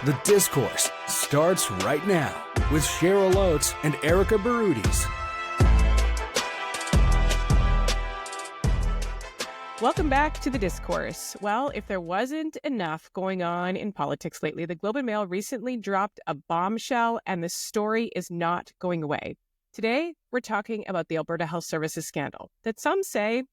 The Discourse starts right now with Cheryl Oates and Erica Barudis. Welcome back to The Discourse. Well, if there wasn't enough going on in politics lately, the Globe and Mail recently dropped a bombshell, and the story is not going away. Today, we're talking about the Alberta Health Services scandal that some say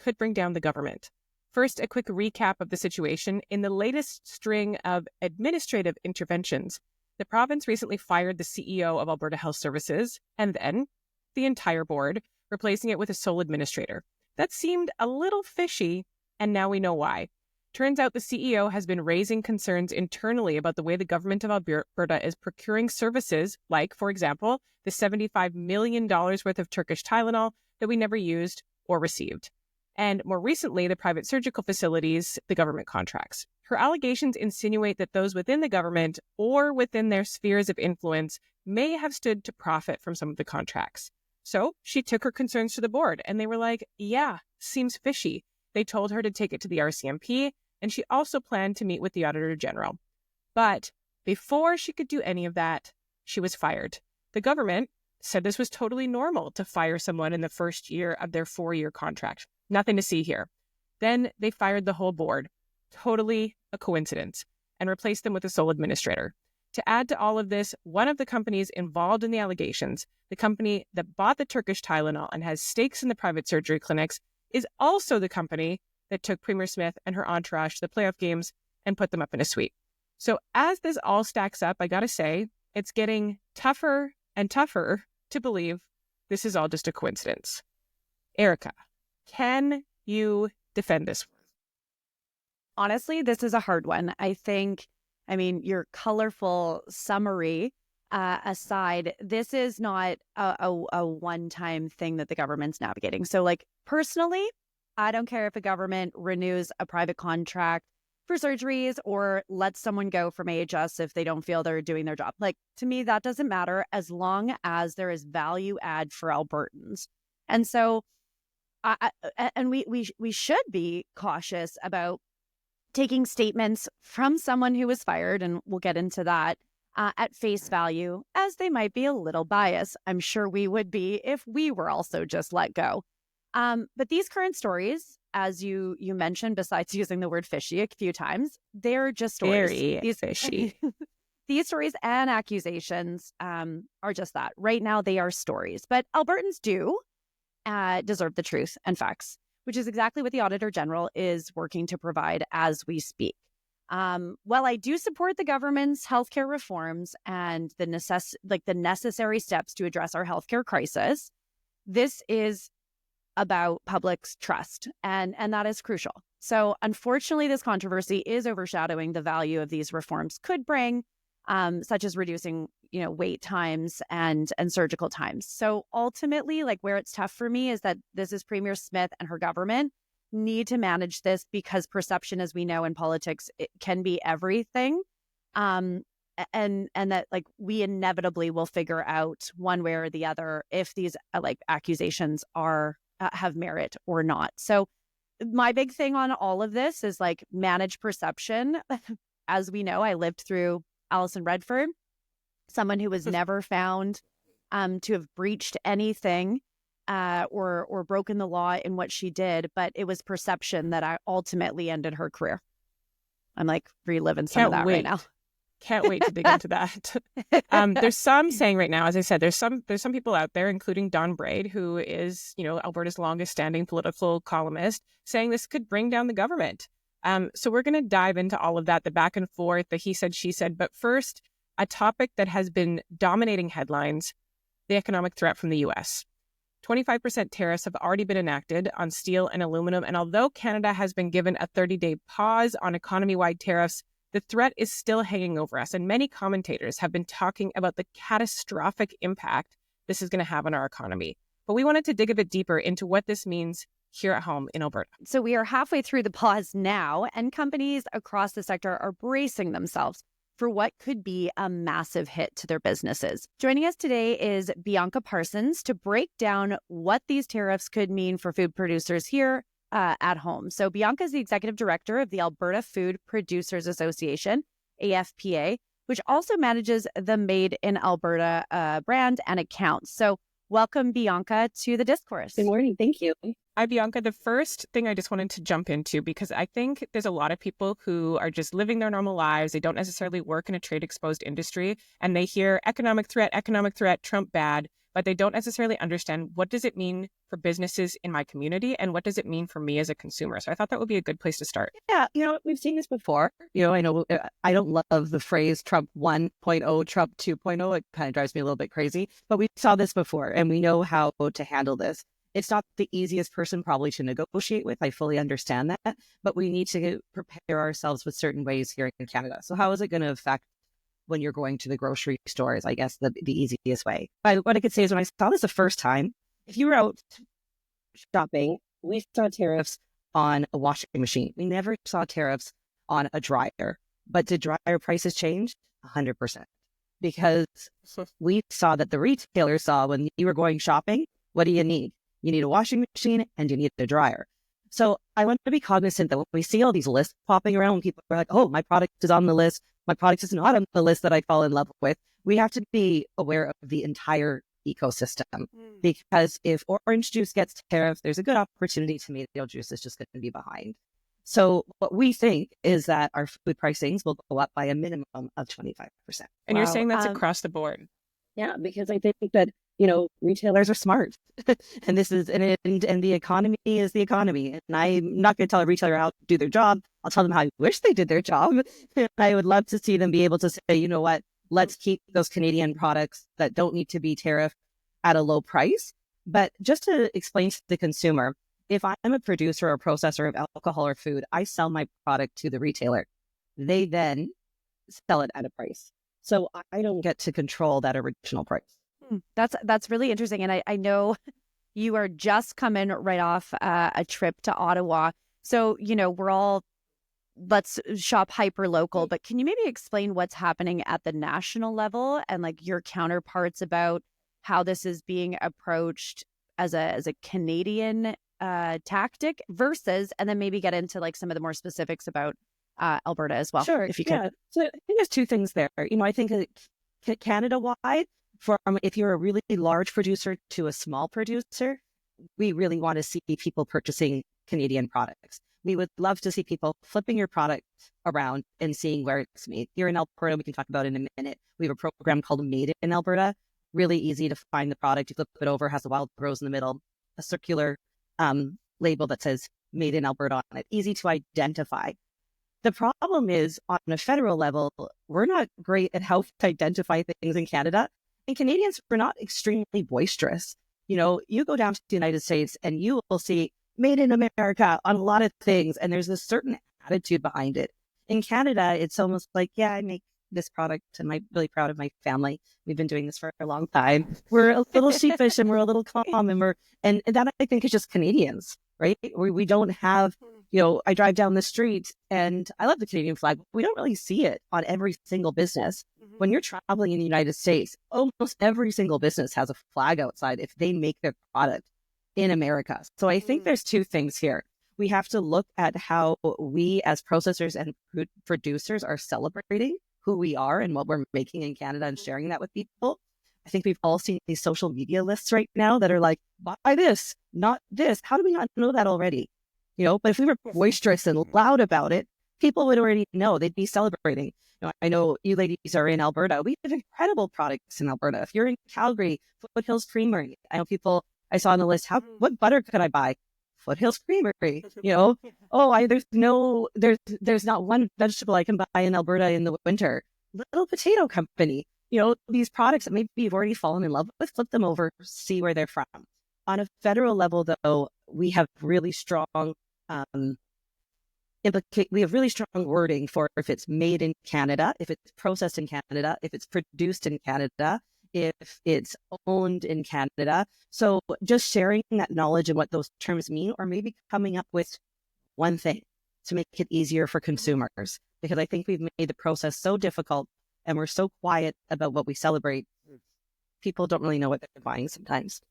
could bring down the government. First, a quick recap of the situation. In the latest string of administrative interventions, the province recently fired the CEO of Alberta Health Services and then the entire board, replacing it with a sole administrator. That seemed a little fishy, and now we know why. Turns out the CEO has been raising concerns internally about the way the government of Alberta is procuring services like, for example, the $75 million worth of Turkish Tylenol that we never used or received. And more recently, the private surgical facilities, the government contracts. Her allegations insinuate that those within the government or within their spheres of influence may have stood to profit from some of the contracts. So she took her concerns to the board, and they were like, yeah, seems fishy. They told her to take it to the RCMP, and she also planned to meet with the Auditor General. But before she could do any of that, she was fired. The government said this was totally normal to fire someone in the first year of their 4-year contract. Nothing to see here. Then they fired the whole board, totally a coincidence, and replaced them with a sole administrator. To add to all of this, one of the companies involved in the allegations, the company that bought the Turkish Tylenol and has stakes in the private surgery clinics, is also the company that took Premier Smith and her entourage to the playoff games and put them up in a suite. So as this all stacks up, I gotta say, it's getting tougher and tougher to believe this is all just a coincidence. Erica, can you defend this? Honestly, this is a hard one. I mean, your colorful summary aside, this is not a one-time thing that the government's navigating. So, personally, I don't care if a government renews a private contract for surgeries or lets someone go from AHS if they don't feel they're doing their job. To me, that doesn't matter as long as there is value add for Albertans. And so, we should be cautious about taking statements from someone who was fired, and we'll get into that, at face value, as they might be a little biased. I'm sure we would be if we were also just let go. But these current stories, as you mentioned, besides using the word fishy a few times, they're just stories. Very fishy. These stories and accusations are just that. Right now, they are stories. But Albertans do deserve the truth and facts, which is exactly what the Auditor General is working to provide as we speak. While I do support the government's healthcare reforms and the necessary steps to address our healthcare crisis, this is about public's trust, and that is crucial. So unfortunately, this controversy is overshadowing the value of these reforms could bring, such as reducing wait times and surgical times. So ultimately, where it's tough for me is that this is Premier Smith and her government need to manage this, because perception, as we know in politics, it can be everything. And that we inevitably will figure out one way or the other if these accusations are have merit or not. So my big thing on all of this is manage perception. As we know, I lived through Alison Redford, someone who was never found to have breached anything or broken the law in what she did, but it was perception that ultimately ended her career. I'm reliving some of that right now. Can't wait to dig into that. There's some saying right now, as I said, there's some people out there, including Don Braid, who is Alberta's longest standing political columnist, saying this could bring down the government. So we're going to dive into all of that, the back and forth, the he said, she said. But first, a topic that has been dominating headlines, the economic threat from the U.S. 25% tariffs have already been enacted on steel and aluminum. And although Canada has been given a 30-day pause on economy-wide tariffs, the threat is still hanging over us. And many commentators have been talking about the catastrophic impact this is going to have on our economy. But we wanted to dig a bit deeper into what this means here at home in Alberta. So we are halfway through the pause now, and companies across the sector are bracing themselves for what could be a massive hit to their businesses. Joining us today is Bianca Parsons to break down what these tariffs could mean for food producers here at home. So Bianca is the executive director of the Alberta Food Producers Association, AFPA, which also manages the Made in Alberta brand and accounts. So welcome, Bianca, to the discourse. Good morning. Thank you. Hi, Bianca. The first thing I just wanted to jump into, because I think there's a lot of people who are just living their normal lives. They don't necessarily work in a trade exposed industry, and they hear economic threat, Trump bad, but they don't necessarily understand what does it mean for businesses in my community and what does it mean for me as a consumer. So I thought that would be a good place to start. Yeah, we've seen this before. I know I don't love the phrase Trump 1.0, Trump 2.0. It kind of drives me a little bit crazy, but we saw this before and we know how to handle this. It's not the easiest person probably to negotiate with. I fully understand that, but we need to prepare ourselves with certain ways here in Canada. So how is it going to affect when you're going to the grocery store is, I guess, the easiest way. But what I could say is when I saw this the first time, if you were out shopping, we saw tariffs on a washing machine. We never saw tariffs on a dryer. But did dryer prices change? 100%. Because we saw that the retailers saw when you were going shopping, what do you need? You need a washing machine and you need a dryer. So I want to be cognizant that when we see all these lists popping around, when people are like, oh, my product is on the list, my product is not on the list that I fall in love with, we have to be aware of the entire ecosystem. Because if orange juice gets tariffed, there's a good opportunity tomato juice is just going to be behind. So what we think is that our food pricings will go up by a minimum of 25%. And you're saying that's across the board? Yeah, because I think that retailers are smart, and this is and the economy is the economy. And I'm not going to tell a retailer how to do their job. I'll tell them how I wish they did their job. And I would love to see them be able to say, you know what, let's keep those Canadian products that don't need to be tariffed at a low price. But just to explain to the consumer, if I'm a producer or processor of alcohol or food, I sell my product to the retailer. They then sell it at a price. So I don't get to control that original price. That's really interesting. And I know you are just coming right off a trip to Ottawa. So, we're all, let's shop hyper local, but can you maybe explain what's happening at the national level and like your counterparts about how this is being approached as a Canadian tactic versus, and then maybe get into like some of the more specifics about Alberta as well. Sure. If you could. So I think there's two things there. I think Canada-wide, from if you're a really large producer to a small producer, we really want to see people purchasing Canadian products. We would love to see people flipping your product around and seeing where it's made. Here in Alberta, we can talk about in a minute. We have a program called Made in Alberta. Really easy to find the product. You flip it over, has the wild rose in the middle, a circular label that says Made in Alberta on it. Easy to identify. The problem is, on a federal level, we're not great at how to identify things in Canada. And Canadians are not extremely boisterous. You go down to the United States and you will see Made in America on a lot of things. And there's a certain attitude behind it. In Canada, it's almost like, yeah, I make this product and I'm really proud of my family. We've been doing this for a long time. We're a little sheepish and we're a little calm and that I think is just Canadians, right? We don't have, I drive down the street and I love the Canadian flag. We don't really see it on every single business. When you're traveling in the United States, almost every single business has a flag outside if they make their product in America. So I think there's two things here. We have to look at how we as processors and food producers are celebrating who we are and what we're making in Canada and sharing that with people. I think we've all seen these social media lists right now that are like, buy this, not this. How do we not know that already? But if we were boisterous and loud about it, people would already know. They'd be celebrating. I know you ladies are in Alberta. We have incredible products in Alberta. If you're in Calgary, Foothills Creamery. I know people I saw on the list, what butter could I buy? Foothills Creamery. There's not one vegetable I can buy in Alberta in the winter. Little Potato Company. These products that maybe you've already fallen in love with, flip them over, see where they're from. On a federal level, though, we have really strong wording for if it's made in Canada, if it's processed in Canada, if it's produced in Canada, if it's owned in Canada. So just sharing that knowledge and what those terms mean, or maybe coming up with one thing to make it easier for consumers, because I think we've made the process so difficult and we're so quiet about what we celebrate. People don't really know what they're buying sometimes.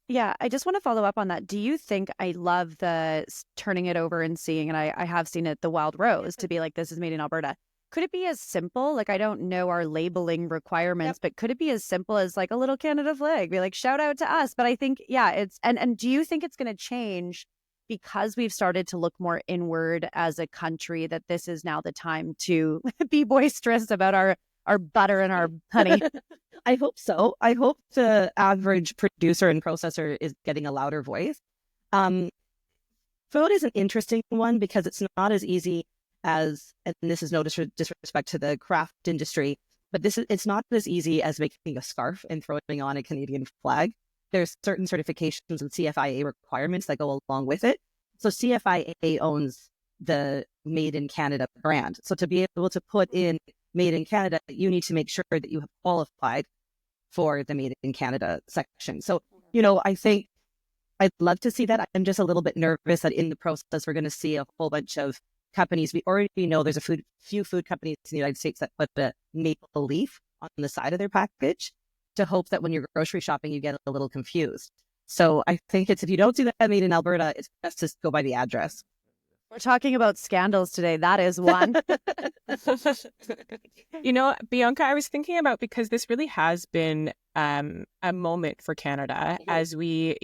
Yeah, I just want to follow up on that. Do you think, I love the turning it over and seeing, and I have seen it, the wild rose, to be like, this is made in Alberta. could it be as simple? Like, I don't know our labeling requirements, but could it be as simple as like a little Canada flag? Be like, shout out to us. But I think, yeah, and do you think it's going to change because we've started to look more inward as a country, that this is now the time to be boisterous about our butter and our honey? I hope so. I hope the average producer and processor is getting a louder voice. Food is an interesting one because it's not as easy as, and this is no disrespect to the craft industry, but it's not as easy as making a scarf and throwing on a Canadian flag. There's certain certifications and CFIA requirements that go along with it. So CFIA owns the Made in Canada brand. So to be able to put in Made in Canada, you need to make sure that you have qualified for the Made in Canada section. So, I think I'd love to see that. I'm just a little bit nervous that in the process, we're going to see a whole bunch of companies. We already know there's a few food companies in the United States that put the maple leaf on the side of their package to hope that when you're grocery shopping, you get a little confused. So I think if you don't see that made in Alberta, it's best to go by the address. We're talking about scandals today. That is one. Bianca, I was thinking about, because this really has been a moment for Canada as we,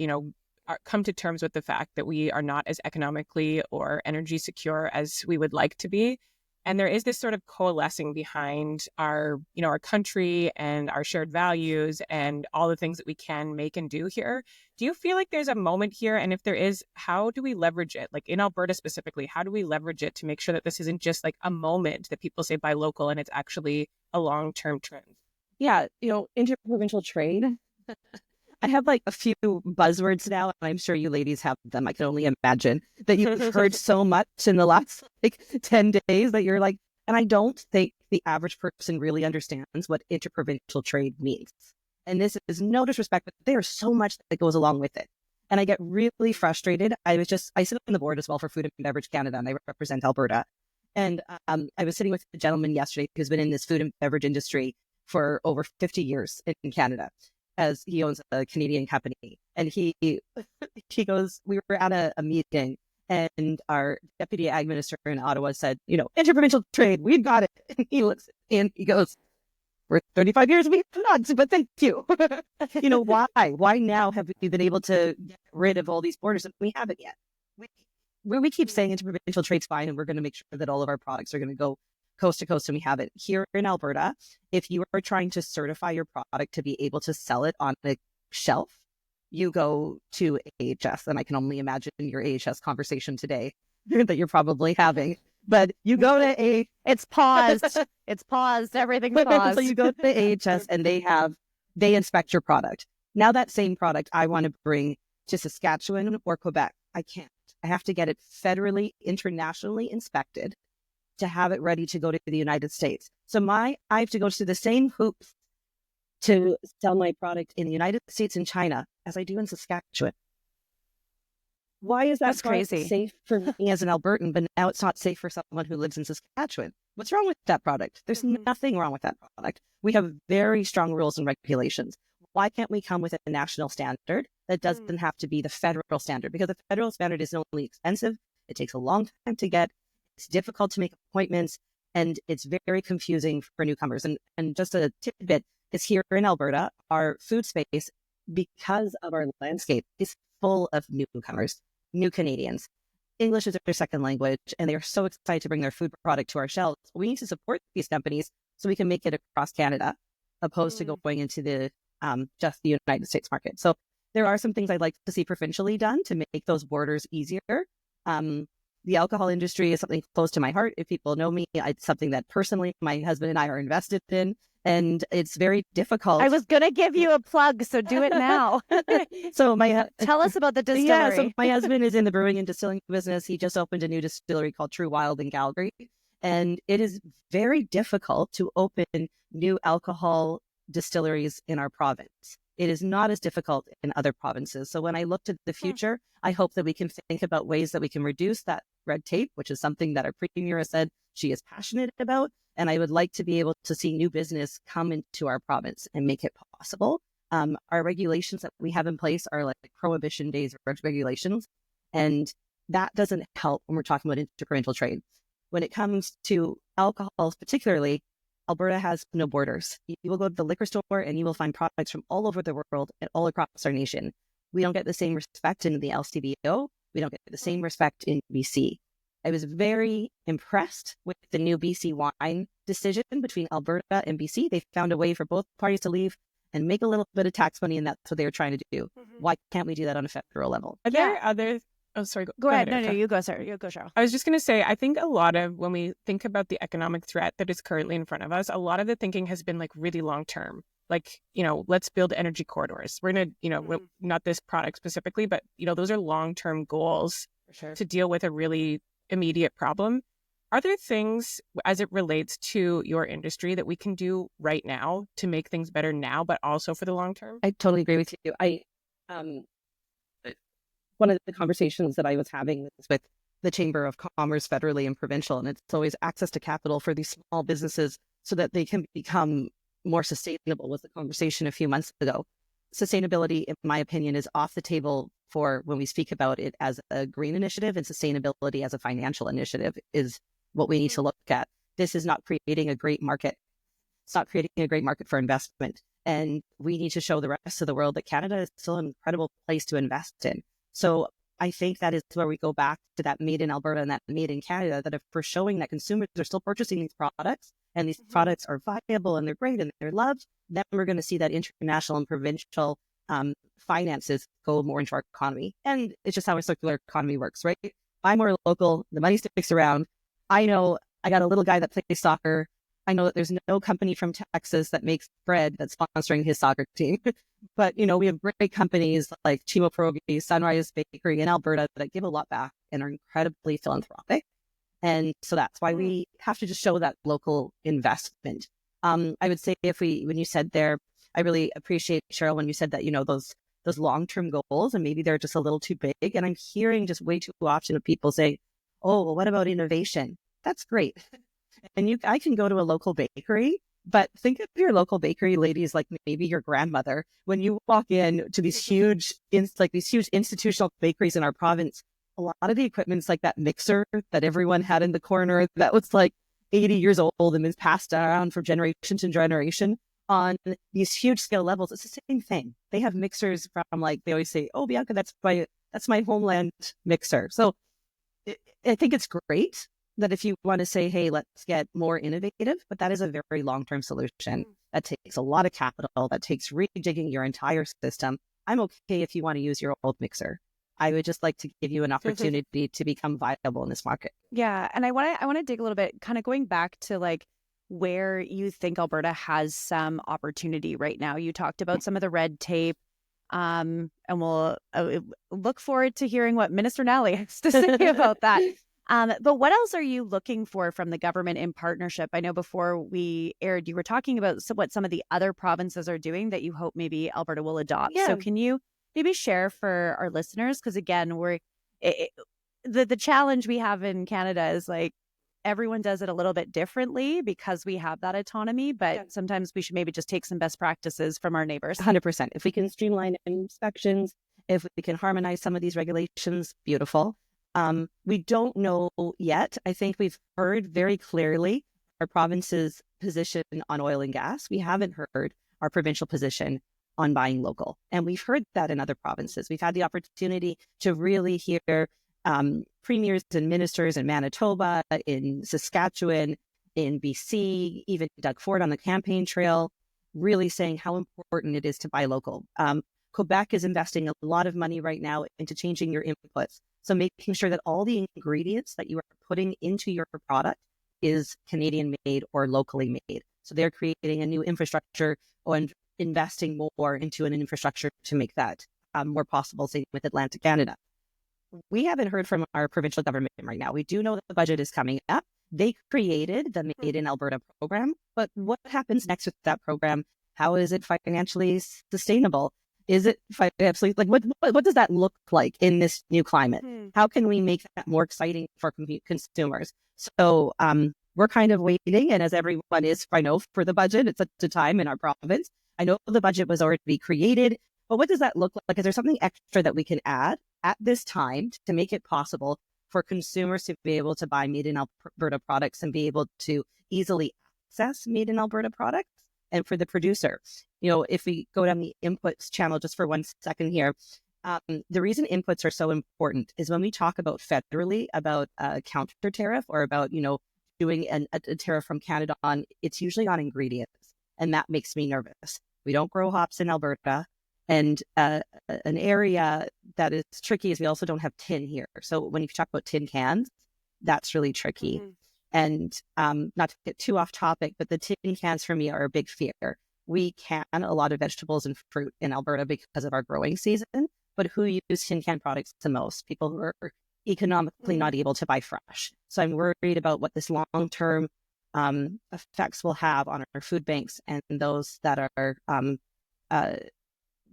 come to terms with the fact that we are not as economically or energy secure as we would like to be. And there is this sort of coalescing behind our country and our shared values and all the things that we can make and do here. Do you feel like there's a moment here? And if there is, how do we leverage it? Like in Alberta specifically, how do we leverage it to make sure that this isn't just like a moment that people say buy local and it's actually a long-term trend? Yeah, interprovincial trade. I have like a few buzzwords now, and I'm sure you ladies have them. I can only imagine that you've heard so much in the last 10 days that you're like, and I don't think the average person really understands what interprovincial trade means. And this is no disrespect, but there's so much that goes along with it. And I get really frustrated. I sit on the board as well for Food and Beverage Canada, and I represent Alberta. And I was sitting with a gentleman yesterday who's been in this food and beverage industry for over 50 years in Canada, as he owns a Canadian company. And he goes, we were at a meeting, and our deputy ag minister in Ottawa said, interprovincial trade, we've got it. And he looks and he goes, we're 35 years, we've not, but thank you. Why? Why now have we been able to get rid of all these borders and we haven't yet? We keep saying interprovincial trade's fine, and we're going to make sure that all of our products are going to go coast to coast, and we have it here in Alberta. If you are trying to certify your product to be able to sell it on a shelf, you go to AHS, and I can only imagine your AHS conversation today that you're probably having. But you go to it's paused. It's paused. Everything's paused. So you go to AHS, and they inspect your product. Now that same product I want to bring to Saskatchewan or Quebec, I can't. I have to get it federally, internationally inspected to have it ready to go to the United States. So I have to go through the same hoops to sell my product in the United States and China as I do in Saskatchewan. Why is that crazy? Safe for me as an Albertan, but now it's not safe for someone who lives in Saskatchewan? What's wrong with that product? There's nothing wrong with that product. We have very strong rules and regulations. Why can't we come with a national standard that doesn't have to be the federal standard? Because the federal standard is not only expensive, it takes a long time to get. It's difficult to make appointments, and it's very confusing for newcomers. And just a tidbit is here in Alberta, our food space, because of our landscape, is full of newcomers, new Canadians. English is their second language, and they are so excited to bring their food product to our shelves. We need to support these companies so we can make it across Canada, opposed to going into the just the United States market. So there are some things I'd like to see provincially done to make those borders easier. The alcohol industry is something close to my heart. If people know me, it's something that personally my husband and I are invested in, and it's very difficult. I was going to give you a plug, so do it now. So tell us about the distillery. Yeah, so my husband is in the brewing and distilling business. He just opened a new distillery called True Wild in Calgary, and it is very difficult to open new alcohol distilleries in our province. It is not as difficult in other provinces. So when I look to the future, I hope that we can think about ways that we can reduce that red tape, which is something that our premier has said she is passionate about. And I would like to be able to see new business come into our province and make it possible. Our regulations that we have in place are like prohibition days regulations. And that doesn't help when we're talking about interprovincial trade. When it comes to alcohols particularly, Alberta has no borders. You will go to the liquor store and you will find products from all over the world and all across our nation. We don't get the same respect in the LCBO. We don't get the same respect in BC. I was very impressed with the new BC wine decision between Alberta and BC. They found a way for both parties to leave and make a little bit of tax money, and that's what they were trying to do. Why can't we do that on a federal level? Are there other... Oh, sorry. Go ahead. No, Erica. you go, sir. You go, Cheryl. I was just going to say, I think a lot of when we think about the economic threat that is currently in front of us, a lot of the thinking has been like really long term. Like, let's build energy corridors. We're going to, not this product specifically, but, those are long term goals to deal with a really immediate problem. Are there things as it relates to your industry that we can do right now to make things better now, but also for the long term? I totally agree with you. One of the conversations that I was having was with the Chamber of Commerce federally and provincial, and it's always access to capital for these small businesses so that they can become more sustainable was the conversation a few months ago. Sustainability, in my opinion, is off the table for when we speak about it as a green initiative, and sustainability as a financial initiative is what we need to look at. This is not creating a great market. It's not creating a great market for investment. And we need to show the rest of the world that Canada is still an incredible place to invest in. So I think that is where we go back to that made in Alberta and that made in Canada, that if we're showing that consumers are still purchasing these products and these products are viable and they're great and they're loved, then we're going to see that international and provincial finances go more into our economy. And it's just how a circular economy works, right? I'm more local. The money sticks around. I know I got a little guy that plays soccer. I know that there's no company from Texas that makes bread that's sponsoring his soccer team. But, we have great companies like Chimo Pierogi, Sunrise Bakery in Alberta that give a lot back and are incredibly philanthropic. And so that's why we have to just show that local investment. I would say when you said there, I really appreciate, Cheryl, when you said that, those long-term goals, and maybe they're just a little too big. And I'm hearing just way too often of people say, oh, well, what about innovation? That's great. And I can go to a local bakery, but think of your local bakery ladies like maybe your grandmother. When you walk in to these huge institutional bakeries in our province, a lot of the equipment's like that mixer that everyone had in the corner that was like 80 years old and is passed down from generation to generation on these huge scale levels. It's the same thing. They have mixers from they always say, oh, Bianca, that's my homeland mixer. So I think it's great that if you want to say, hey, let's get more innovative, but that is a very long-term solution. That takes a lot of capital. That takes rejigging your entire system. I'm okay if you want to use your old mixer. I would just like to give you an opportunity to become viable in this market. Yeah. And I want to dig a little bit, kind of going back to where you think Alberta has some opportunity right now. You talked about some of the red tape. And we'll look forward to hearing what Minister Nally has to say about that. But what else are you looking for from the government in partnership? I know before we aired, you were talking about what some of the other provinces are doing that you hope maybe Alberta will adopt. Yeah. So can you maybe share for our listeners? Because again, the challenge we have in Canada is everyone does it a little bit differently because we have that autonomy, but sometimes we should maybe just take some best practices from our neighbors. 100%. If we can streamline inspections, if we can harmonize some of these regulations, beautiful. We don't know yet. I think we've heard very clearly our province's position on oil and gas. We haven't heard our provincial position on buying local. And we've heard that in other provinces. We've had the opportunity to really hear premiers and ministers in Manitoba, in Saskatchewan, in BC, even Doug Ford on the campaign trail, really saying how important it is to buy local. Quebec is investing a lot of money right now into changing your inputs. So making sure that all the ingredients that you are putting into your product is Canadian made or locally made. So they're creating a new infrastructure and investing more into an infrastructure to make that more possible, same with Atlantic Canada. We haven't heard from our provincial government right now. We do know that the budget is coming up. They created the Made in Alberta program, but what happens next with that program? How is it financially sustainable? Is it absolutely what does that look like in this new climate? How can we make that more exciting for consumers? So we're kind of waiting, and as everyone is, I know, for the budget, it's such a time in our province. I know the budget was already created, but what does that look like? Is there something extra that we can add at this time to make it possible for consumers to be able to buy made in Alberta products and be able to easily access made in Alberta products, and for the producer. If we go down the inputs channel just for 1 second here, the reason inputs are so important is when we talk about federally about a counter tariff or about, doing a tariff from Canada on, it's usually on ingredients. And that makes me nervous. We don't grow hops in Alberta. And an area that is tricky is we also don't have tin here. So when you talk about tin cans, that's really tricky. Mm-hmm. And not to get too off topic, but the tin cans for me are a big fear. We can a lot of vegetables and fruit in Alberta because of our growing season, but who use tin can products the most? People who are economically not able to buy fresh. So I'm worried about what this long-term effects will have on our food banks and those that are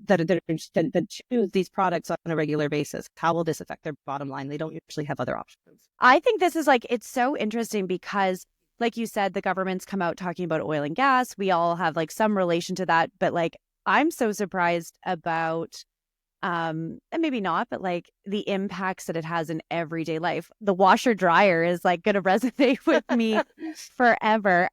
that choose these products on a regular basis. How will this affect their bottom line? They don't usually have other options. I think this is it's so interesting because, like you said, the government's come out talking about oil and gas. We all have some relation to that, but I'm so surprised about, and maybe not, but the impacts that it has in everyday life. The washer dryer is going to resonate with me forever.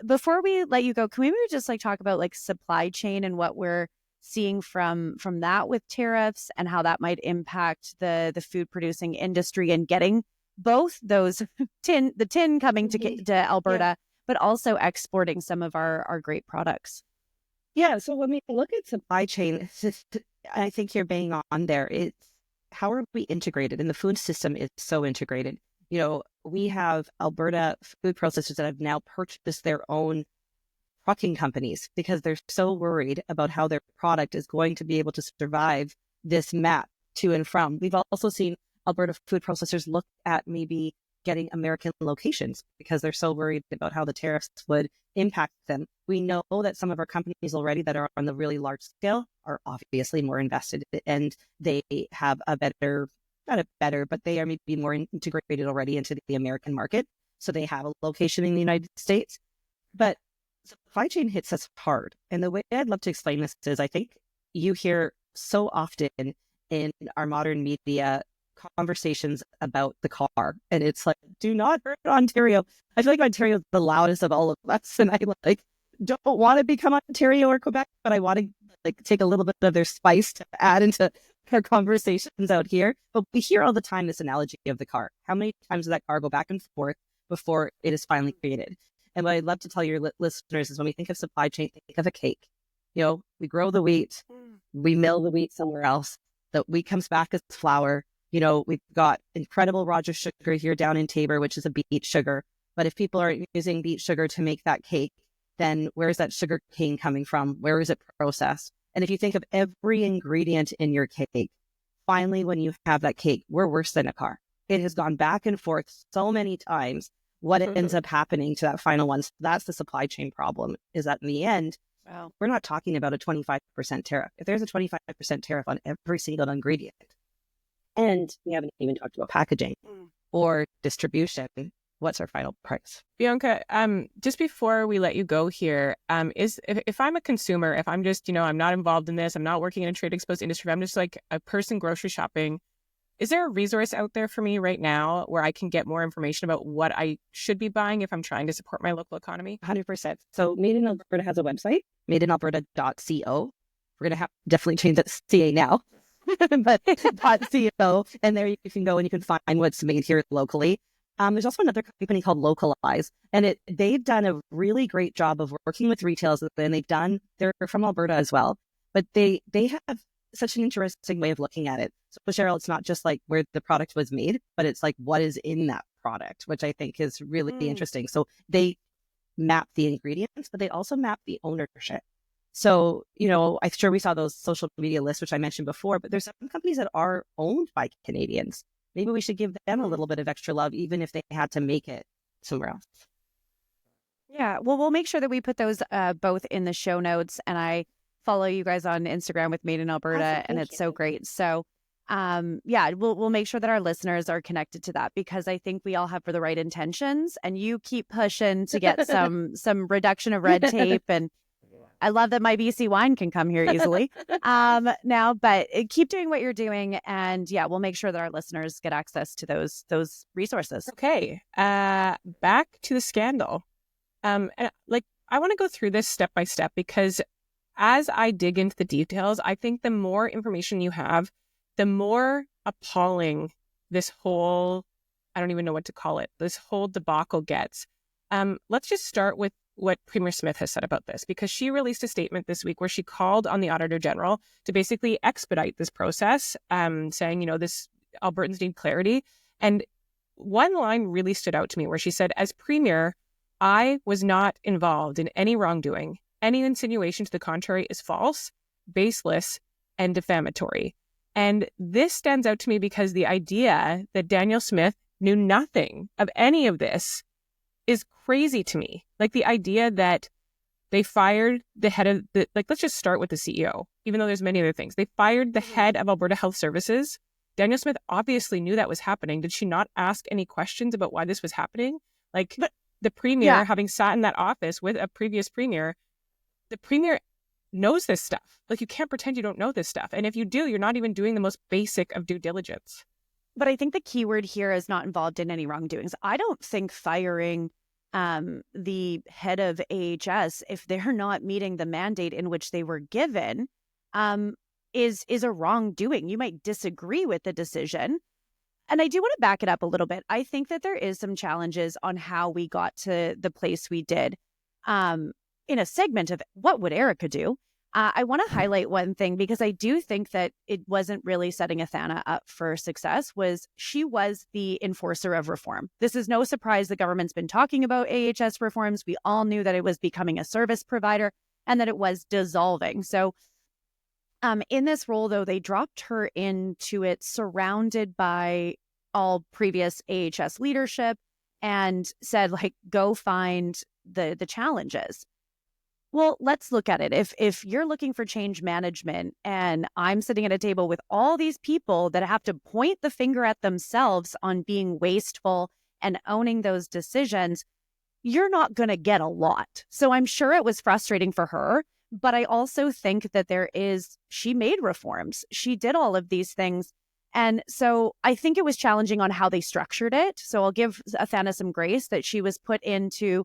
Before we let you go, can we maybe just talk about supply chain and what we're seeing from that with tariffs and how that might impact the food producing industry and getting both those the tin coming to Alberta, but also exporting some of our great products. Yeah. So when we look at supply chain, I think you're bang on there. It's how are we integrated? And the food system is so integrated. We have Alberta food processors that have now purchased their own trucking companies because they're so worried about how their product is going to be able to survive this map to and from. We've also seen Alberta food processors look at maybe getting American locations because they're so worried about how the tariffs would impact them. We know that some of our companies already that are on the really large scale are obviously more invested and they have but they are maybe more integrated already into the American market. So they have a location in the United States. But supply chain hits us hard. And the way I'd love to explain this is I think you hear so often in our modern media conversations about the car. And it's do not hurt Ontario. I feel like Ontario is the loudest of all of us. And I don't want to become Ontario or Quebec, but I want to take a little bit of their spice to add into our conversations out here. But we hear all the time this analogy of the car. How many times does that car go back and forth before it is finally created? And what I'd love to tell your listeners is when we think of supply chain, think of a cake. We grow the wheat, we mill the wheat somewhere else. The wheat comes back as flour. We've got incredible Rogers sugar here down in Tabor, which is a beet sugar. But if people are using beet sugar to make that cake, then where's that sugar cane coming from? Where is it processed? And if you think of every ingredient in your cake, finally, when you have that cake, we're worse than a car. It has gone back and forth so many times. What ends up happening to that final one. So that's the supply chain problem, is that in the end, we're not talking about a 25% tariff. If there's a 25% tariff on every single ingredient, and we haven't even talked about packaging or distribution, what's our final price? Bianca, just before we let you go here, if I'm a consumer, if I'm just, I'm not involved in this, I'm not working in a trade exposed industry, if I'm just a person grocery shopping, is there a resource out there for me right now where I can get more information about what I should be buying if I'm trying to support my local economy? 100%. So Made in Alberta has a website, madeinalberta.co. We're going to definitely change that to CA now, but .co. And there you can go and you can find what's made here locally. There's also another company called Localize, and they've done a really great job of working with retailers, and they're from Alberta as well, but they have such an interesting way of looking at it. So Cheryl, it's not just where the product was made, but it's what is in that product, which I think is really interesting. So they map the ingredients, but they also map the ownership. So, I'm sure we saw those social media lists, which I mentioned before, but there's some companies that are owned by Canadians. Maybe we should give them a little bit of extra love, even if they had to make it somewhere else. Yeah, well, we'll make sure that we put those both in the show notes. And I follow you guys on Instagram with Made in Alberta, awesome, and it's so great. So, we'll make sure that our listeners are connected to that because I think we all have for the right intentions. And you keep pushing to get some reduction of red tape and I love that my BC wine can come here easily now, but keep doing what you're doing. And yeah, we'll make sure that our listeners get access to those resources. Okay. Back to the scandal. And like, I want to go through this step by step because as I dig into the details, I think the more information you have, the more appalling this whole, I don't even know what to call it, this whole debacle gets. Let's just start with what Premier Smith has said about this, because she released a statement this week where she called on the Auditor General to basically expedite this process, saying, this Albertans need clarity. And one line really stood out to me where she said, as Premier, I was not involved in any wrongdoing. Any insinuation to the contrary is false, baseless, and defamatory. And this stands out to me because the idea that Danielle Smith knew nothing of any of this is crazy to me. Like the idea that they fired the head of let's just start with the CEO, even though there's many other things. They fired the head of Alberta Health Services. Danielle Smith obviously knew that was happening. Did she not ask any questions about why this was happening? But the Premier, having sat in that office with a previous Premier, the Premier knows this stuff. Like, you can't pretend you don't know this stuff. And if you do, you're not even doing the most basic of due diligence. But I think the key word here is not involved in any wrongdoings. I don't think firing the head of AHS, if they're not meeting the mandate in which they were given, is a wrongdoing. You might disagree with the decision. And I do want to back it up a little bit. I think that there is some challenges on how we got to the place we did. In a segment of what would Erica do, I want to highlight one thing because I do think that it wasn't really setting Athana up for success. She was the enforcer of reform. This is no surprise. The government's been talking about AHS reforms. We all knew that it was becoming a service provider and that it was dissolving. So in this role, though, they dropped her into it surrounded by all previous AHS leadership and said, go find the challenges. Well, let's look at it. If you're looking for change management and I'm sitting at a table with all these people that have to point the finger at themselves on being wasteful and owning those decisions, you're not going to get a lot. So I'm sure it was frustrating for her, but I also think that she made reforms. She did all of these things. And so I think it was challenging on how they structured it. So I'll give Athana some grace that she was put into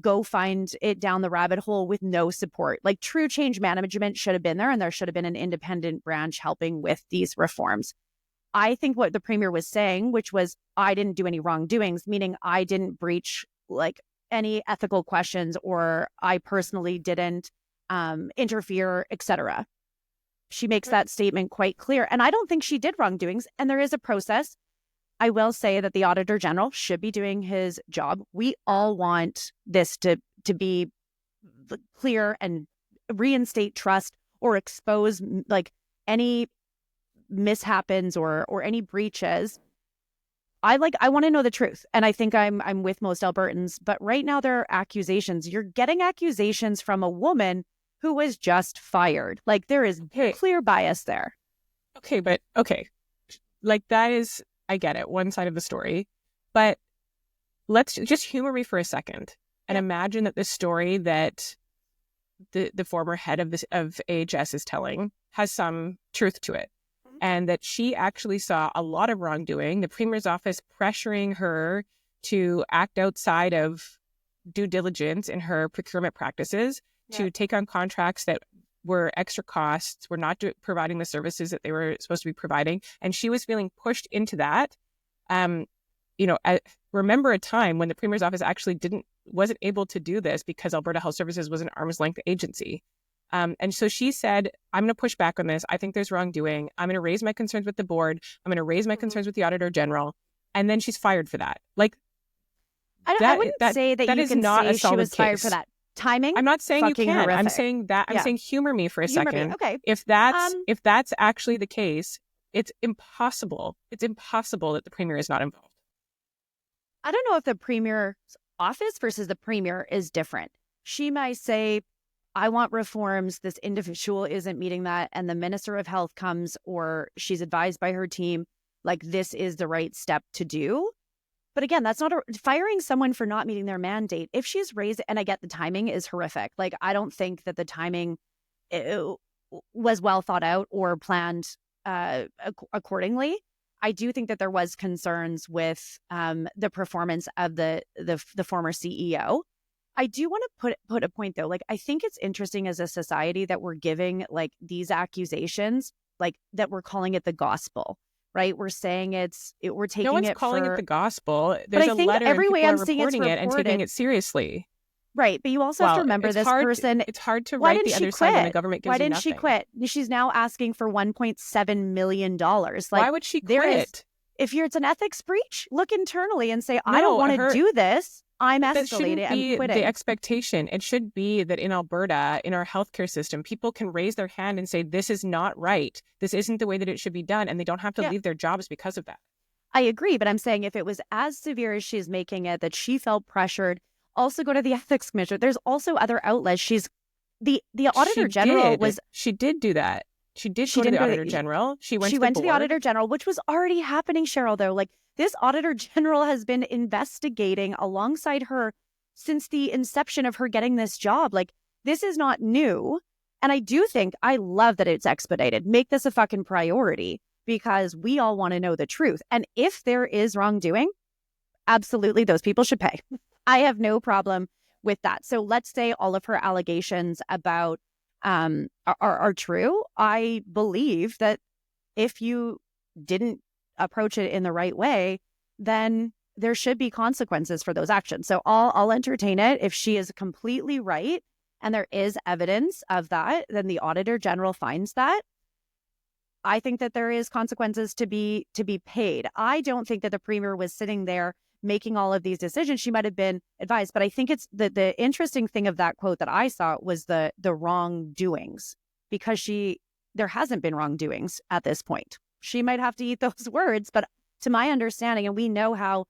go find it down the rabbit hole with no support. Like true change management should have been there and there should have been an independent branch helping with these reforms. I think what the Premier was saying, which was, I didn't do any wrongdoings, meaning I didn't breach any ethical questions or I personally didn't interfere, etc. She makes that statement quite clear. And I don't think she did wrongdoings. And there is a process. I will say that the Auditor General should be doing his job. We all want this to be clear and reinstate trust or expose any mishaps or any breaches. I want to know the truth. And I think I'm with most Albertans. But right now there are accusations. You're getting accusations from a woman who was just fired. There is clear bias there. Okay. That is, I get it, one side of the story, but let's just humor me for a second and imagine that the story that the former head of AHS is telling has some truth to it, and that she actually saw a lot of wrongdoing, the Premier's office pressuring her to act outside of due diligence in her procurement practices, to take on contracts that were extra costs, were not providing the services that they were supposed to be providing. And she was feeling pushed into that. Remember a time when the Premier's office actually wasn't able to do this because Alberta Health Services was an arm's length agency. And so she said, I'm going to push back on this. I think there's wrongdoing. I'm going to raise my concerns with the board. I'm going to raise my concerns with the Auditor General. And then she's fired for that. I wouldn't say that you can say she was fired for that. Timing. I'm not saying you can. Horrific. I'm saying that. I'm saying humor me for a second. Okay. If that's actually the case, it's impossible. It's impossible that the Premier is not involved. I don't know if the Premier's office versus the Premier is different. She might say, I want reforms. This individual isn't meeting that. And the Minister of Health comes or she's advised by her team, this is the right step to do. But again, that's not firing someone for not meeting their mandate. If she's raised, and I get the timing is horrific. Like, I don't think that the timing was well thought out or planned accordingly. I do think that there was concerns with the performance of the former CEO. I do want to put a point though. Like, I think it's interesting as a society that we're giving like these accusations, like that we're calling it the gospel, right? We're saying we're taking no one's it calling for, it the gospel. There's I a think letter every and way people I'm are seeing it's reporting it and taking reported. it seriously. Right. But you also have to remember it's this hard, person. It's hard to Why write didn't the she other side when the quit? government gives Why you didn't nothing. she quit? She's now asking for $1.7 million. Like, Why would she there is, quit? if it's an ethics breach, look internally and say, I No, don't want to do this. I'm That escalating shouldn't and be quitting. the expectation. It should be that in Alberta, in our healthcare system, people can raise their hand and say, this is not right. This isn't the way that it should be done. And they don't have to leave their jobs because of that. I agree. But I'm saying if it was as severe as she's making it, that she felt pressured, also go to the ethics commissioner. There's also other outlets. The auditor general was. She did do that. She go to didn't the go to auditor general. She went to the auditor general, which was already happening, Cheryl, though. Like, this auditor general has been investigating alongside her since the inception of her getting this job. Like, this is not new. And I love that it's expedited. Make this a fucking priority because we all want to know the truth. And if there is wrongdoing, absolutely, those people should pay. I have no problem with that. So let's say all of her allegations about are true. I believe that if you didn't approach it in the right way, then there should be consequences for those actions. So I'll entertain it. If she is completely right and there is evidence of that, then the auditor general finds that. I think that there is consequences to be paid. I don't think that the premier was sitting there making all of these decisions. She might have been advised, but I think it's the interesting thing of that quote that I saw was the wrongdoings, because there hasn't been wrongdoings at this point. She might have to eat those words, but to my understanding, and we know how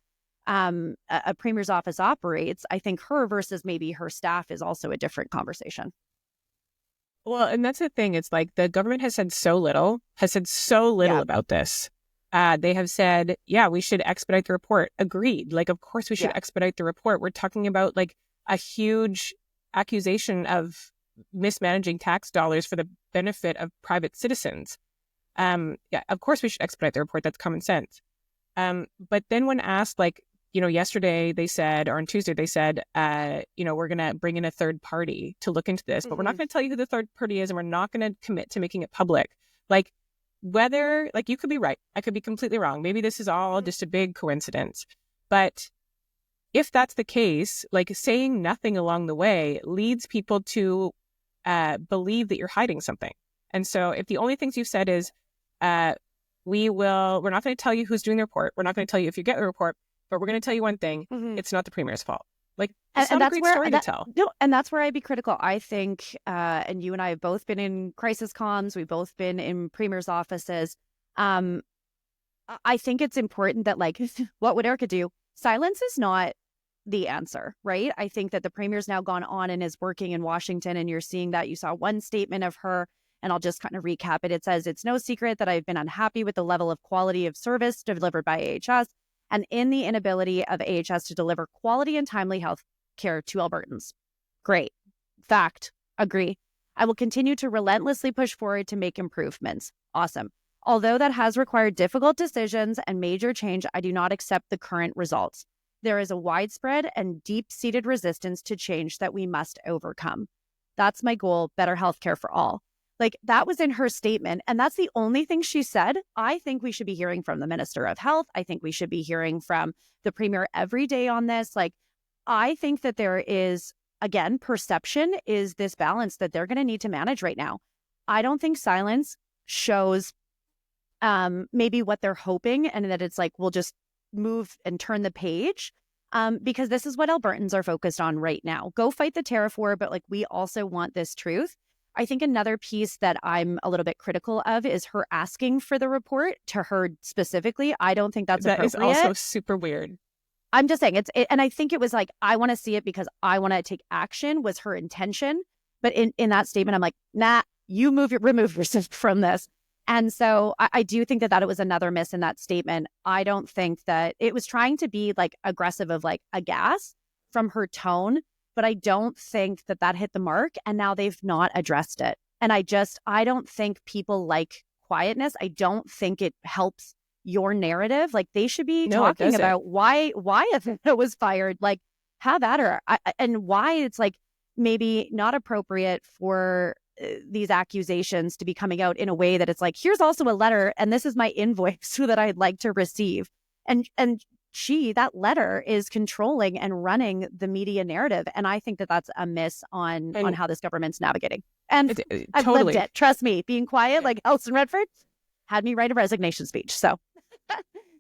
a premier's office operates, I think her versus maybe her staff is also a different conversation. Well, and that's the thing. It's like the government has said so little about this. They have said, yeah, we should expedite the report. Agreed. Like, of course we should expedite the report. We're talking about like a huge accusation of mismanaging tax dollars for the benefit of private citizens. Yeah, of course we should expedite the report. That's common sense. But then when asked, like, yesterday they said, or on Tuesday they said, we're going to bring in a third party to look into this, but we're not going to tell you who the third party is, and we're not going to commit to making it public. Like, whether, like, you could be right, I could be completely wrong. Maybe this is all just a big coincidence. But if that's the case, like, saying nothing along the way leads people to believe that you're hiding something. And so if the only things you've said is, we're not going to tell you who's doing the report. We're not going to tell you if you get the report, but we're going to tell you one thing. It's not the premier's fault. Like, it's not a great story to tell. No, and that's where I'd be critical. I think, and you and I have both been in crisis comms. We've both been in premier's offices. I think it's important that, like, what would Erica do? Silence is not the answer, right? I think that the premier's now gone on and is working in Washington, and you're seeing that. You saw one statement of her, and I'll just kind of recap it. It says, "It's no secret that I've been unhappy with the level of quality of service delivered by AHS and in the inability of AHS to deliver quality and timely health care to Albertans." Great. Fact. Agree. I will continue to relentlessly push forward to make improvements. Awesome. Although that has required difficult decisions and major change, I do not accept the current results. There is a widespread and deep-seated resistance to change that we must overcome. That's my goal, better healthcare for all. Like, that was in her statement, and that's the only thing she said. I think we should be hearing from the Minister of Health. I think we should be hearing from the Premier every day on this. Like, I think that there is, again, perception is this balance that they're going to need to manage right now. I don't think silence shows maybe what they're hoping, and that it's like, we'll just move and turn the page, because this is what Albertans are focused on right now. Go fight the tariff war, but like, we also want this truth. I think another piece that I'm a little bit critical of is her asking for the report to her specifically. I don't think that's appropriate. That is also super weird. I'm just saying and I think it was like, I want to see it because I want to take action was her intention. But in that statement, I'm like, nah, remove yourself from this. And so I do think that it was another miss in that statement. I don't think that it was trying to be like aggressive of like a gas from her tone, but I don't think that hit the mark, and now they've not addressed it. And I don't think people like quietness. I don't think it helps your narrative. Like they should be talking about why it was fired. Like have at her. And why it's like maybe not appropriate for these accusations to be coming out in a way that it's like, here's also a letter and this is my invoice that I'd like to receive. And that letter is controlling and running the media narrative. And I think that that's a miss on how this government's navigating. And I've lived it. Trust me, being quiet, like Alison Redford had me write a resignation speech. So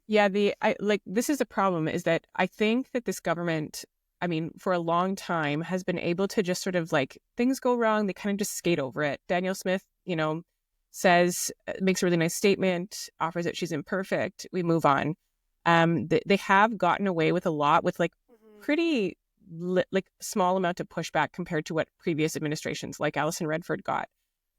yeah, this is a problem, is that I think that this government, I mean, for a long time has been able to just sort of like, things go wrong, they kind of just skate over it. Danielle Smith, makes a really nice statement, offers that she's imperfect, we move on. They have gotten away with a lot with like pretty small amount of pushback compared to what previous administrations like Alison Redford got.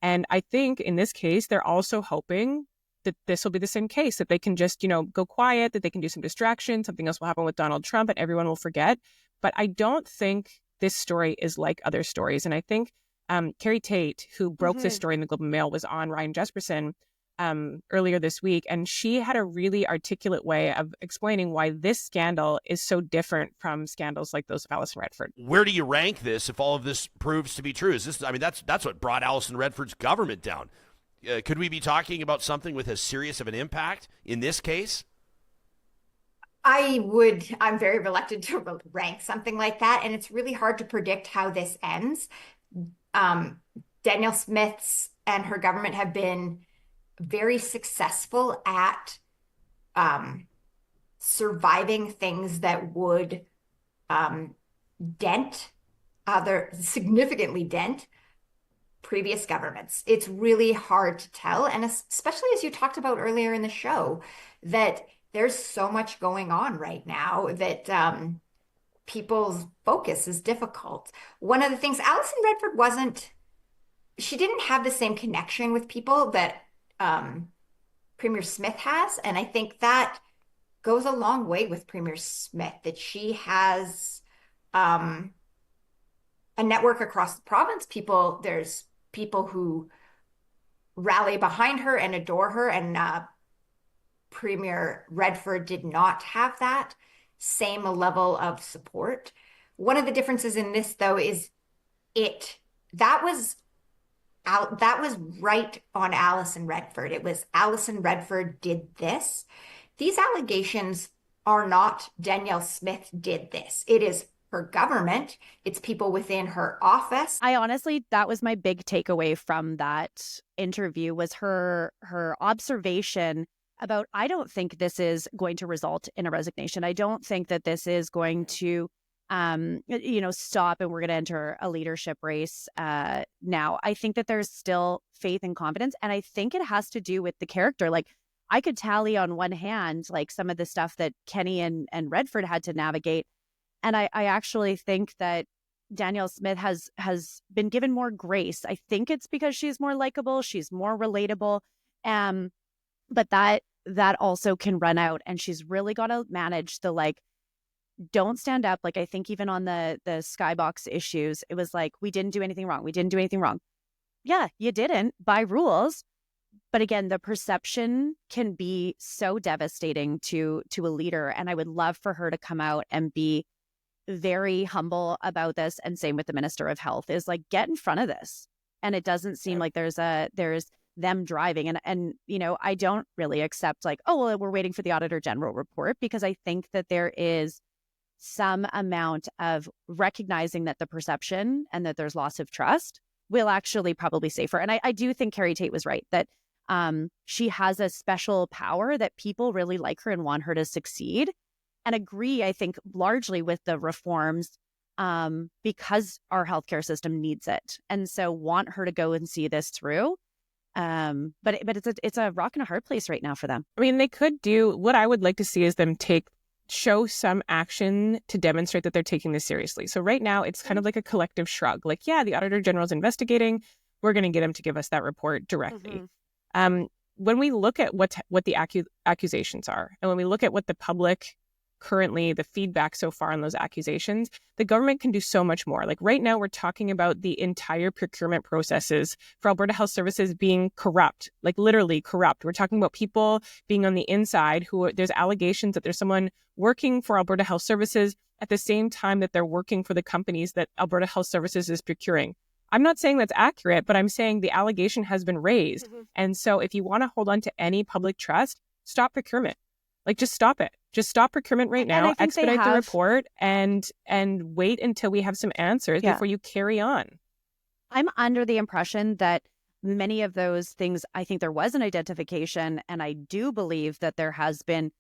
And I think in this case, they're also hoping that this will be the same case, that they can just, go quiet, that they can do some distraction, something else will happen with Donald Trump and everyone will forget. But I don't think this story is like other stories. And I think Carrie Tate, who broke this story in the Globe and Mail, was on Ryan Jesperson earlier this week. And she had a really articulate way of explaining why this scandal is so different from scandals like those of Alison Redford. Where do you rank this if all of this proves to be true? That's what brought Alison Redford's government down. Could we be talking about something with as serious of an impact in this case? I'm very reluctant to rank something like that. And it's really hard to predict how this ends. Danielle Smith's and her government have been very successful at surviving things that would significantly dent previous governments. It's really hard to tell. And especially as you talked about earlier in the show, that there's so much going on right now that people's focus is difficult. One of the things, Alison Redford she didn't have the same connection with people that Premier Smith has. And I think that goes a long way with Premier Smith, that she has a network across the province. There's people who rally behind her and adore her, and Premier Redford did not have that same level of support. One of the differences in this, though, is that was right on Alison Redford. It was Alison Redford did this. These allegations are not Danielle Smith did this. It is her government. It's people within her office. I honestly, that was my big takeaway from that interview, was her observation about, I don't think this is going to result in a resignation. I don't think that this is going to, stop and we're going to enter a leadership race now. I think that there's still faith and confidence. And I think it has to do with the character. Like, I could tally on one hand, like some of the stuff that Kenny and Redford had to navigate. And I actually think that Danielle Smith has been given more grace. I think it's because she's more likable, she's more relatable. But that also can run out, and she's really got to manage the don't stand up. Like, I think even on the Skybox issues, it was like, we didn't do anything wrong. We didn't do anything wrong. Yeah, you didn't, by rules. But again, the perception can be so devastating to a leader. And I would love for her to come out and be very humble about this. And same with the Minister of Health, is like, get in front of this. And it doesn't seem like there's them driving. And I don't really accept like, oh, well, we're waiting for the Auditor General report, because I think that there is some amount of recognizing that the perception and that there's loss of trust will actually probably save her. And I do think Carrie Tate was right, that she has a special power, that people really like her and want her to succeed, and agree, I think, largely with the reforms because our healthcare system needs it. And so want her to go and see this through. But it's a rock and a hard place right now for them. I mean, they could do, what I would like to see is them show some action to demonstrate that they're taking this seriously. So right now it's kind of like a collective shrug. Like, yeah, the Auditor General is investigating. We're going to get him to give us that report directly. when we look at what the accusations are, and when we look at what the public currently, the feedback so far on those accusations, the government can do so much more. Like right now, we're talking about the entire procurement processes for Alberta Health Services being corrupt, like literally corrupt. We're talking about people being on the inside there's allegations that there's someone working for Alberta Health Services at the same time that they're working for the companies that Alberta Health Services is procuring. I'm not saying that's accurate, but I'm saying the allegation has been raised. Mm-hmm. And so if you want to hold on to any public trust, stop procurement. Like, just stop it. Just stop procurement right now, expedite the report, and wait until we have some answers before you carry on. I'm under the impression that many of those things, I think there was an identification, and I do believe that there has been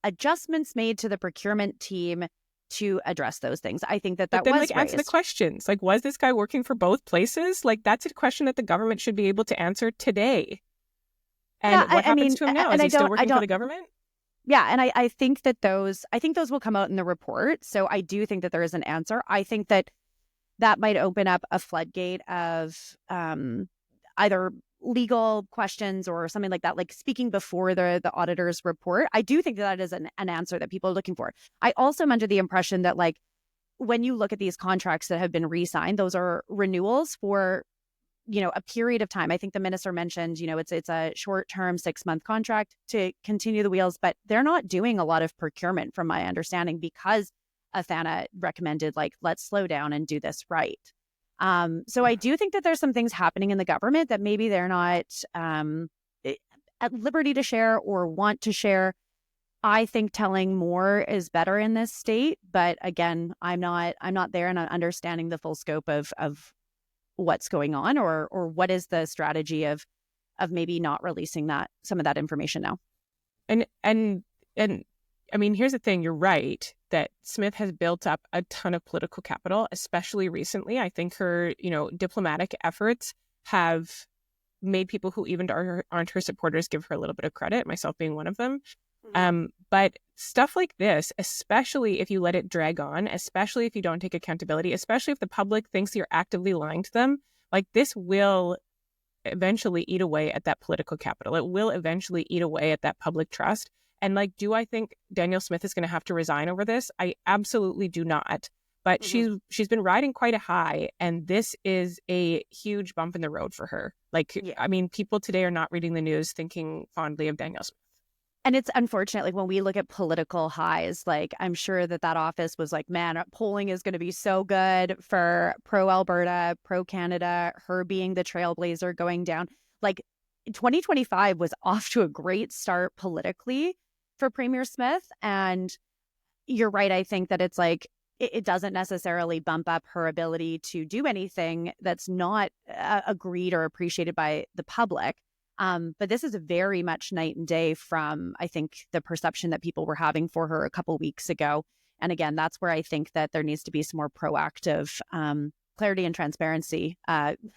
adjustments made to the procurement team to address those things. I think that was raised. Answer the questions. Like, was this guy working for both places? Like, that's a question that the government should be able to answer today. And what happens to him now? Is he still working for the government? Yeah, and I think that those will come out in the report. So I do think that there is an answer. I think that might open up a floodgate of either legal questions or something like that, like speaking before the auditor's report. I do think that is an answer that people are looking for. I also am under the impression that, like, when you look at these contracts that have been re-signed, those are renewals for a period of time. I think the minister mentioned, it's a short-term 6-month contract to continue the wheels, but they're not doing a lot of procurement from my understanding because Athana recommended, like, let's slow down and do this right. So I do think that there's some things happening in the government that maybe they're not at liberty to share or want to share. I think telling more is better in this state, but again, I'm not there and understanding the full scope of what's going on or what is the strategy of maybe not releasing some of that information now. And I mean, here's the thing. You're right that Smith has built up a ton of political capital, especially recently. I think her, diplomatic efforts have made people who even aren't her supporters give her a little bit of credit, myself being one of them. Mm-hmm. But stuff like this, especially if you let it drag on, especially if you don't take accountability, especially if the public thinks you're actively lying to them, like, this will eventually eat away at that political capital. It will eventually eat away at that public trust. And, like, do I think Danielle Smith is going to have to resign over this? I absolutely do not. But mm-hmm. she's been riding quite a high, and this is a huge bump in the road for her. Like, yeah. I mean, people today are not reading the news thinking fondly of Danielle Smith. And it's unfortunate, like, when we look at political highs, like, I'm sure that office was like, man, polling is going to be so good for pro-Alberta, pro-Canada, her being the trailblazer going down. Like, 2025 was off to a great start politically for Premier Smith. And you're right. I think that it's like, it doesn't necessarily bump up her ability to do anything that's not agreed or appreciated by the public. But this is very much night and day from, I think, the perception that people were having for her a couple weeks ago. And again, that's where I think that there needs to be some more proactive clarity and transparency,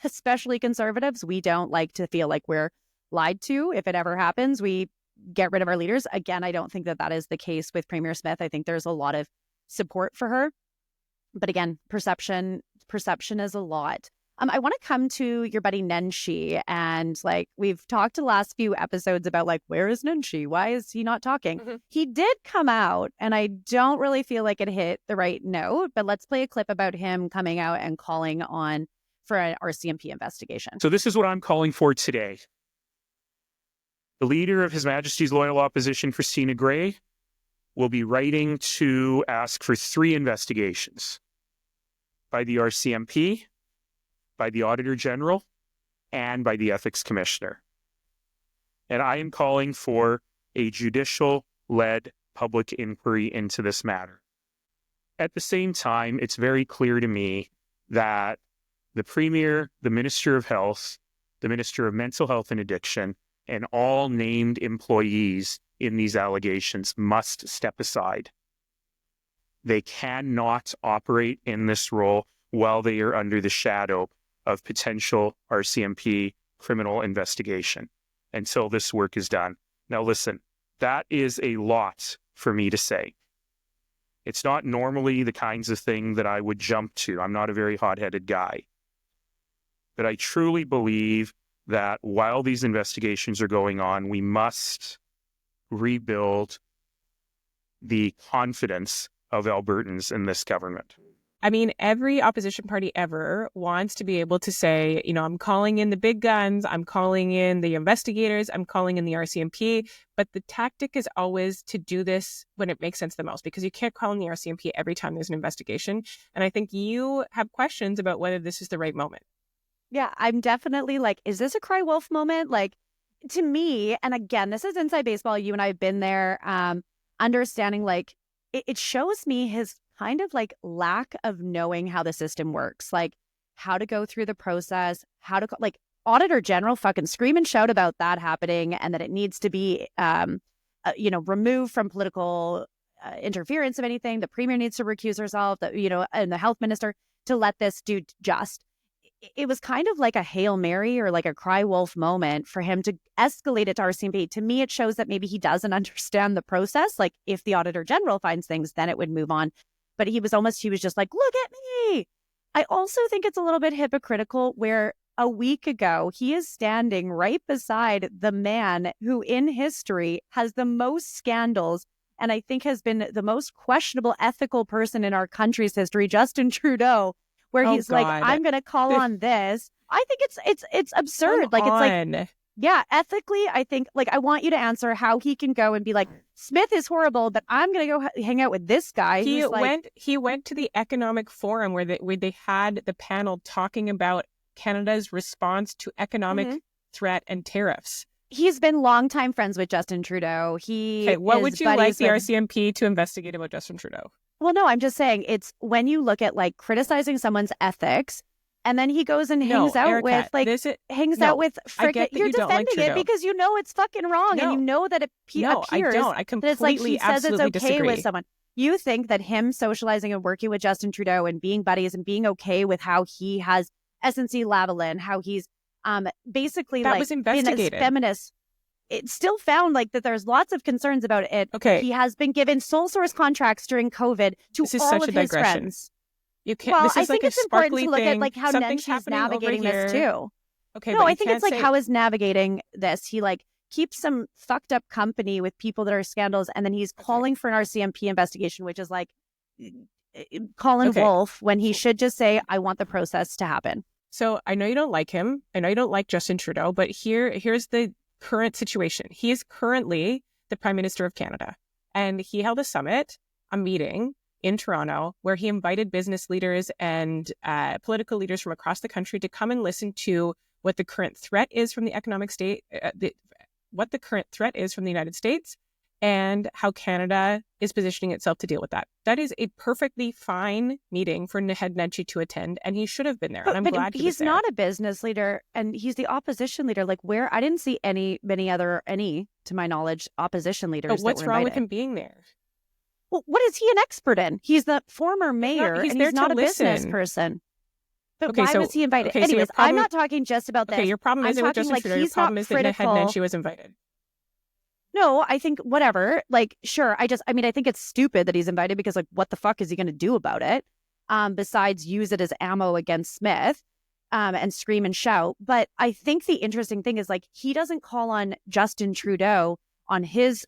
especially Conservatives. We don't like to feel like we're lied to. If it ever happens, we get rid of our leaders. Again, I don't think that is the case with Premier Smith. I think there's a lot of support for her. But again, perception is a lot. I want to come to your buddy Nenshi, and, like, we've talked the last few episodes about, like, where is Nenshi? Why is he not talking? Mm-hmm. He did come out, and I don't really feel like it hit the right note, but let's play a clip about him coming out and calling on for an RCMP investigation. So this is what I'm calling for today. The leader of His Majesty's Loyal Opposition, Christina Gray, will be writing to ask for 3 investigations by the RCMP, by the Auditor General, and by the Ethics Commissioner. And I am calling for a judicial-led public inquiry into this matter. At the same time, it's very clear to me that the Premier, the Minister of Health, the Minister of Mental Health and Addiction, and all named employees in these allegations must step aside. They cannot operate in this role while they are under the shadow of potential RCMP criminal investigation until this work is done. Now listen, that is a lot for me to say. It's not normally the kinds of thing that I would jump to. I'm not a very hot-headed guy. But I truly believe that while these investigations are going on, we must rebuild the confidence of Albertans in this government. I mean, every opposition party ever wants to be able to say, I'm calling in the big guns, I'm calling in the investigators, I'm calling in the RCMP. But the tactic is always to do this when it makes sense the most, because you can't call in the RCMP every time there's an investigation. And I think you have questions about whether this is the right moment. Yeah, I'm definitely like, is this a cry wolf moment? Like, to me, and again, this is inside baseball. You and I have been there, understanding, like, it shows me his kind of like lack of knowing how the system works, like how to go through the process, how to, like, Auditor General fucking scream and shout about that happening and that it needs to be, removed from political interference of anything. The Premier needs to recuse herself, and the Health Minister to let this do just. It was kind of like a Hail Mary or like a cry wolf moment for him to escalate it to RCMP. To me, it shows that maybe he doesn't understand the process. Like, if the Auditor General finds things, then it would move on. But he was just like, look at me. I also think it's a little bit hypocritical where a week ago, he is standing right beside the man who in history has the most scandals and I think has been the most questionable ethical person in our country's history, Justin Trudeau, where he's like, I'm going to call on this. I think it's absurd. Like, it's like, yeah, ethically, I think, like, I want you to answer how he can go and be like, Smith is horrible, but I'm going to go hang out with this guy. He went to the economic forum where they had the panel talking about Canada's response to economic threat and tariffs. He's been longtime friends with Justin Trudeau. What would you like the RCMP to investigate about Justin Trudeau? Well, no, I'm just saying, it's when you look at like criticizing someone's ethics, and then he goes and hangs out with frickin'. You're defending it because you know it's fucking wrong, and you know that it appears I don't. I completely, that it's like he says it's okay disagree. with someone. You think that him socializing and working with Justin Trudeau and being buddies and being okay with how he has SNC Lavalin, how he's basically that like was investigated. Been a feminist. It still found like that there's lots of concerns about it. Okay. He has been given sole source contracts during COVID to all of his friends. You can't. Well, this is I like think a it's important to look thing. at like how Something's Nenchi's navigating this too. Okay, no, but I think it's like how is navigating this. He like keeps some fucked up company with people that are scandals, and then he's calling for an RCMP investigation, which is like Colin Wolfe when he should just say, "I want the process to happen." So I know you don't like him. I know you don't like Justin Trudeau, but here's the current situation. He is currently the Prime Minister of Canada, and he held a meeting in Toronto where he invited business leaders and political leaders from across the country to come and listen to what the current threat is from the economic state, what the current threat is from the United States, and how Canada is positioning itself to deal with that. That is a perfectly fine meeting for Naheed Nenshi to attend, and he should have been there. And I'm glad he's not a business leader, and he's the opposition leader. Like, where I didn't see any, to my knowledge, opposition leaders. But what's wrong with him being there? Well, what is he an expert in? He's the former mayor, and he's not a business person. But why was he invited? Okay, anyways, I'm not talking just about that. Okay, your problem isn't with Justin Trudeau. Your problem is that Naheed Nenshi was invited. No, I think whatever. Like, sure. I think it's stupid that he's invited because, like, what the fuck is he going to do about it? Besides use it as ammo against Smith, and scream and shout. But I think the interesting thing is, like, he doesn't call on Justin Trudeau on his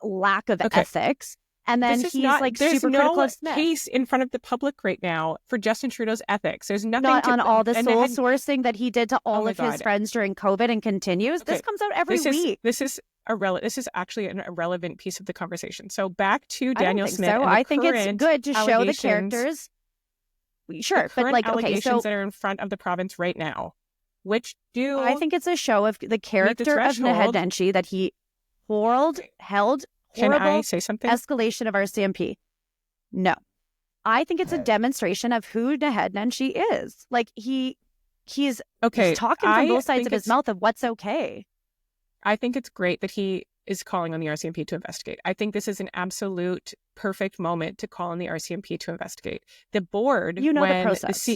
lack of ethics. And then he's super critical of Smith. There's no case in front of the public right now for Justin Trudeau's ethics. There's nothing not on all the soul sourcing that he did to all of his friends during COVID and continues. Okay. This comes out every week. This is actually an irrelevant piece of the conversation. So back to Danielle Smith. So I think it's good to show the characters. Sure, but like allegations that are in front of the province right now, I think it's a show of the character of Naheed Nenshi that he held. Can I say something? Escalation of RCMP. No. I think it's a demonstration of who Naheed Nenshi is. Like, he's talking from both sides of his mouth of what's okay. I think it's great that he is calling on the RCMP to investigate. I think this is an absolute perfect moment to call on the RCMP to investigate. The board, the process.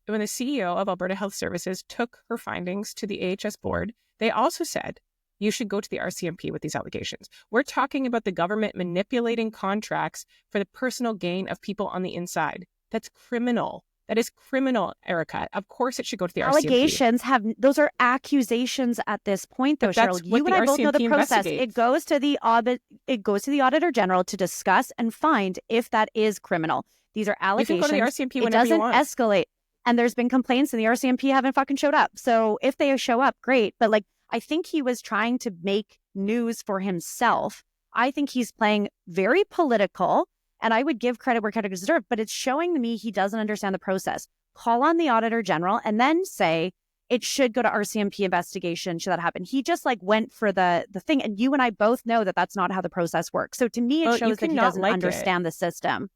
When the CEO of Alberta Health Services took her findings to the AHS board, they also said, you should go to the RCMP with these allegations. We're talking about the government manipulating contracts for the personal gain of people on the inside. That's criminal. That is criminal, Erica. Of course it should go to the RCMP. Allegations those are accusations at this point, though, But that's Cheryl. You what and the I both know the RCMP process. investigates. It goes to the Auditor General to discuss and find if that is criminal. These are You allegations. can go to the RCMP It whenever you doesn't want. escalate. And there's been complaints and the RCMP haven't fucking showed up. So if they show up, great. But like, I think he was trying to make news for himself. I think he's playing very political, and I would give credit where credit is deserved, but it's showing to me he doesn't understand the process. Call on the Auditor General and then say it should go to RCMP investigation. Should that happen? He just like went for the thing. And you and I both know that that's not how the process works. So to me, it shows that he doesn't understand the system.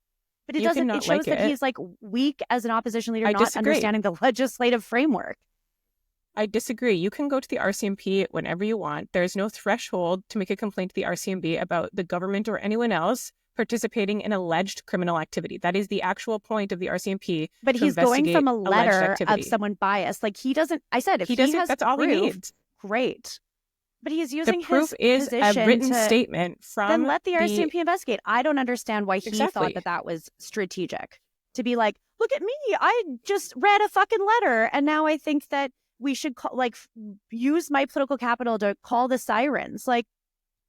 But it doesn't. It shows that he's like weak as an opposition leader, not understanding the legislative framework. I disagree. You can go to the RCMP whenever you want. There's no threshold to make a complaint to the RCMP about the government or anyone else participating in alleged criminal activity. That is the actual point of the RCMP. But he's going from a letter of someone biased. Like he doesn't. I said if he doesn't. Has that's all proof, he needs. Great. But he's using the proof his is a written statement from. Then let the RCMP investigate. I don't understand why he thought that was strategic to be like, look at me. I just read a fucking letter, and now I think that we should use my political capital to call the sirens. Like,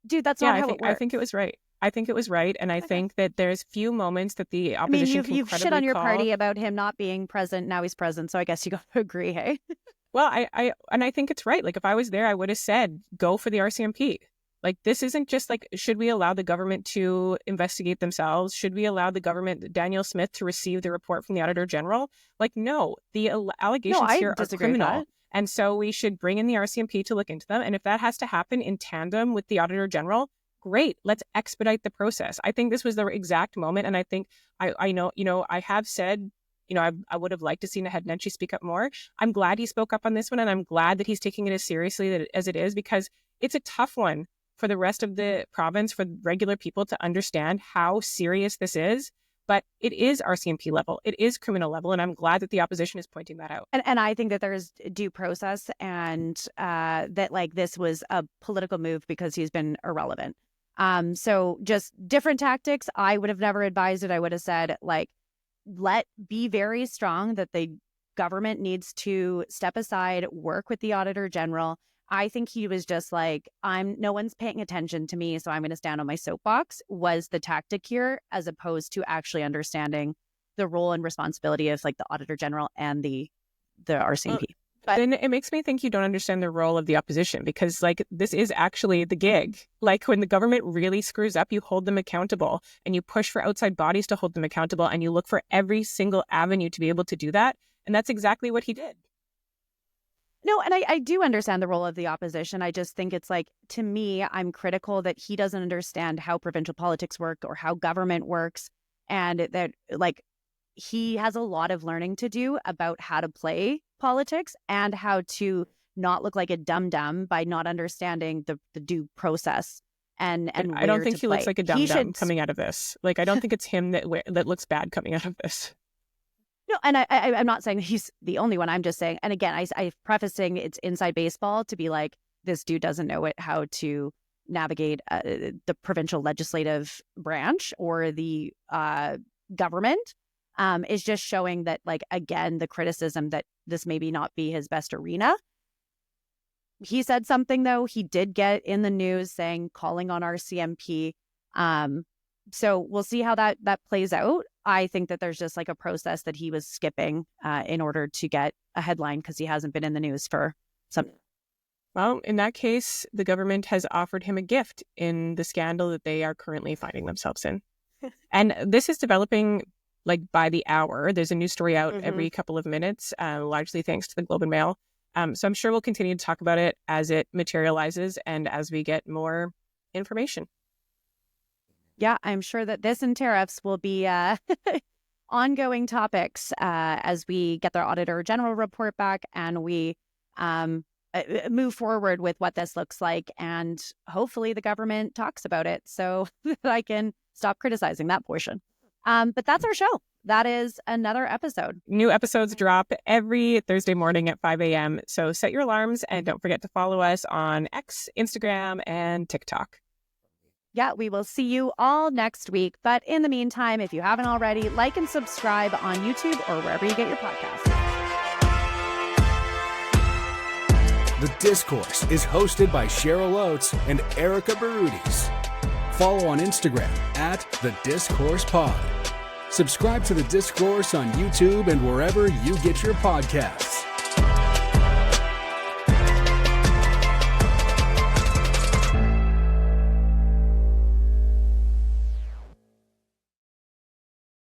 dude, that's not how it works. I think it was right. I think it was right, and I think that there's few moments that the opposition can you've shit on your party about him not being present. Now he's present, so I guess you got to agree, hey? Well, I think it's right. Like if I was there, I would have said go for the RCMP. Like this isn't just like should we allow the government to investigate themselves? Should we allow the government, Danielle Smith, to receive the report from the Auditor General? Like no, the allegations here are criminal. And so we should bring in the RCMP to look into them. And if that has to happen in tandem with the Auditor General, great. Let's expedite the process. I think this was the exact moment. And I think I know, I have said, I would have liked to see Naheed Nenshi speak up more. I'm glad he spoke up on this one. And I'm glad that he's taking it as seriously as it is, because it's a tough one for the rest of the province, for regular people to understand how serious this is. But it is RCMP level. It is criminal level. And I'm glad that the opposition is pointing that out. And I think that there's due process and that like this was a political move because he's been irrelevant. So just different tactics. I would have never advised it. I would have said like, be very strong that the government needs to step aside, work with the Auditor General. I think he was just like, no one's paying attention to me, so I'm going to stand on my soapbox, was the tactic here, as opposed to actually understanding the role and responsibility of like the Auditor General and the RCMP. But then it makes me think you don't understand the role of the opposition, because like this is actually the gig. Like when the government really screws up, you hold them accountable and you push for outside bodies to hold them accountable, and you look for every single avenue to be able to do that. And that's exactly what he did. No, and I do understand the role of the opposition. I just think it's like, to me, I'm critical that he doesn't understand how provincial politics work or how government works. And that like he has a lot of learning to do about how to play politics and how to not look like a dum-dum by not understanding the due process. And I don't think he looks like a dum-dum coming out of this. Like, I don't think it's him that looks bad coming out of this. No, and I'm not saying he's the only one. I'm just saying, and again, I'm prefacing it's inside baseball to be like, this dude doesn't know how to navigate the provincial legislative branch or the government. Is just showing that, like, again, the criticism that this maybe not be his best arena. He said something, though. He did get in the news calling on RCMP. So we'll see how that plays out. I think that there's just like a process that he was skipping in order to get a headline because he hasn't been in the news for some. Well, in that case, the government has offered him a gift in the scandal that they are currently finding themselves in. And this is developing like by the hour. There's a new story out every couple of minutes, largely thanks to the Globe and Mail. So I'm sure we'll continue to talk about it as it materializes and as we get more information. Yeah, I'm sure that this and tariffs will be ongoing topics as we get their Auditor General report back and we move forward with what this looks like. And hopefully the government talks about it so that I can stop criticizing that portion. But that's our show. That is another episode. New episodes drop every Thursday morning at 5 a.m. So set your alarms and don't forget to follow us on X, Instagram, and TikTok. Yeah, we will see you all next week. But in the meantime, if you haven't already, like and subscribe on YouTube or wherever you get your podcasts. The Discourse is hosted by Cheryl Oates and Erica Barudis. Follow on Instagram at The Discourse Pod. Subscribe to The Discourse on YouTube and wherever you get your podcasts.